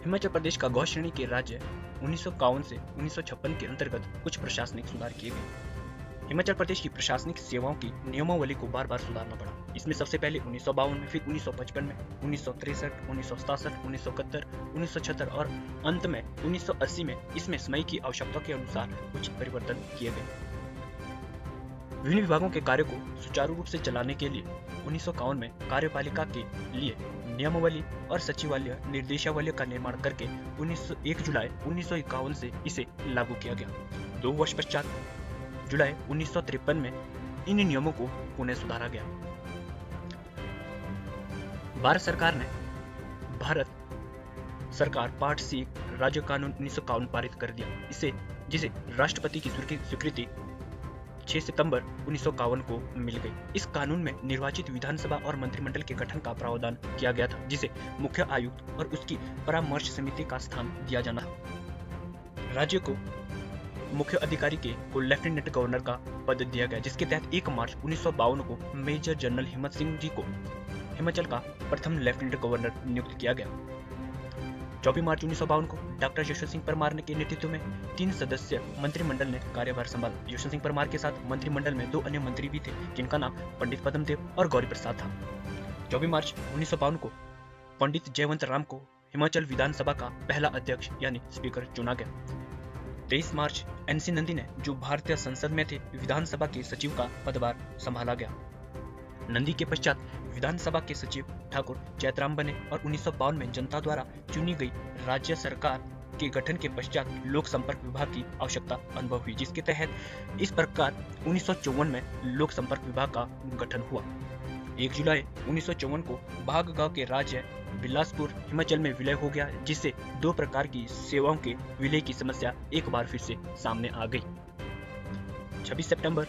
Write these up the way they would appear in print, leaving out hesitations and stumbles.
हिमाचल प्रदेश का गौ श्रेणी के राज्य 1951 से 1956 के अंतर्गत कुछ प्रशासनिक सुधार किए गए। हिमाचल प्रदेश की प्रशासनिक सेवाओं की नियमावली को बार बार सुधारना पड़ा। इसमें सबसे पहले 1952 में, फिर 1955 में, 1963, 1967, 1971, 1976 और अंत में 1980 में इसमें समय की आवश्यकता के अनुसार कुछ परिवर्तन किए गए। विभिन्न विभागों के कार्य को सुचारू रूप से चलाने के लिए 1951 में कार्यपालिका के लिए नियमावली और सचिवालय निर्देशावली का निर्माण करके 1 जुलाई 1951 से इसे लागू किया गया। 2 वर्ष पश्चात जुलाई 1953 में इन नियमों को पुनः सुधारा गया। भारत सरकार पार्ट सी राज्य कानून 1951 पारित कर दिया, जिसे राष्ट्रपति की स्वीकृति 6 सितंबर 1951 को मिल गई। इस कानून में निर्वाचित विधानसभा और मंत्रिमंडल के गठन का प्रावधान किया गया था, जिसे मुख्य आयुक्त और उसकी परामर्श समिति का स्थान दिया जाना था। राज्य को मुख्य अधिकारी को लेफ्टिनेंट गवर्नर का पद दिया गया, जिसके तहत 1 मार्च 1952 को मेजर जनरल हिम्मत सिंह जी को हिमाचल का प्रथम लेफ्टिनेंट गवर्नर नियुक्त किया गया। 24 मार्च 1952 को डॉक्टर यशवंत सिंह परमार के नेतृत्व में 3 सदस्य मंत्रिमंडल ने कार्यभार संभाला। यशवंत सिंह परमार के साथ मंत्रिमंडल में 2 अन्य मंत्री भी थे, जिनका नाम पंडित पद्मदेव और गौरी प्रसाद था। 24 मार्च 1952 को पंडित जयवंत राम को हिमाचल विधानसभा का पहला अध्यक्ष यानी स्पीकर चुना गया। 23 मार्च NC नंदी ने, जो भारतीय संसद में थे, विधानसभा के सचिव का पदभार संभाला गया। नंदी के पश्चात विधानसभा के सचिव ठाकुर चैतराम बने और 1952 में जनता द्वारा चुनी गई राज्य सरकार के गठन के पश्चात लोक संपर्क विभाग की आवश्यकता अनुभव हुई, जिसके तहत इस प्रकार 1954 में लोक संपर्क विभाग का गठन हुआ। 1 जुलाई 1954 को बाग गांव के राज्य बिलासपुर हिमाचल में विलय हो गया, जिससे 2 प्रकार की सेवाओं के विलय की समस्या एक बार फिर से सामने आ गई। 26 सितंबर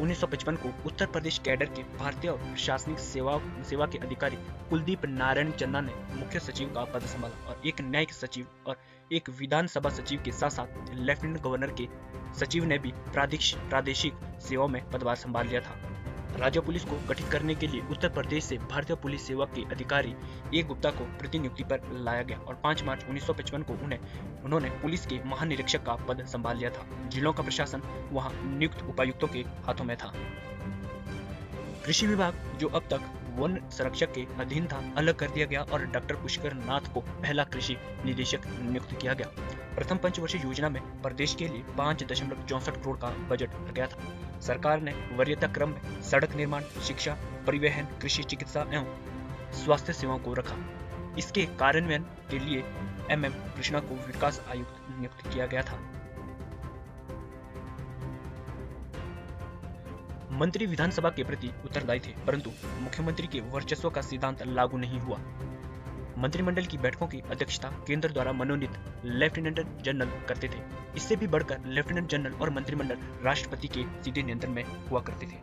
1955 को उत्तर प्रदेश कैडर के भारतीय प्रशासनिक सेवा के अधिकारी कुलदीप नारायण चन्ना ने मुख्य सचिव का पद संभाला और एक न्यायिक सचिव और एक विधानसभा सचिव के साथ साथ लेफ्टिनेंट गवर्नर के सचिव ने भी प्रादेशिक सेवाओं में पदभार संभाल लिया था। राज्य पुलिस को गठित करने के लिए उत्तर प्रदेश से भारतीय पुलिस सेवा के अधिकारी ए गुप्ता को प्रतिनियुक्ति पर लाया गया और 5 मार्च 1955 को उन्होंने पुलिस के महानिरीक्षक का पद संभाल लिया था। जिलों का प्रशासन वहां नियुक्त उपायुक्तों के हाथों में था। कृषि विभाग, जो अब तक वन संरक्षक के अधीन था, अलग कर दिया गया और डॉक्टर पुष्कर नाथ को पहला कृषि निदेशक नियुक्त किया गया। प्रथम पंचवर्षीय योजना में प्रदेश के लिए 5.64 करोड़ का बजट रखा गया था। सरकार ने वरीयता क्रम में सड़क निर्माण, शिक्षा, परिवहन, कृषि, चिकित्सा एवं स्वास्थ्य सेवाओं को रखा। इसके कार्यान्वयन के लिए MM कृष्णा को विकास आयुक्त नियुक्त किया गया था। मंत्री विधानसभा के प्रति उत्तरदायी थे, परंतु मुख्यमंत्री के वर्चस्व का सिद्धांत लागू नहीं हुआ। मंत्रिमंडल की बैठकों की अध्यक्षता केंद्र द्वारा मनोनीत लेफ्टिनेंट जनरल करते थे। इससे भी बढ़कर लेफ्टिनेंट जनरल और मंत्रिमंडल राष्ट्रपति के सीधे नियंत्रण में हुआ करते थे।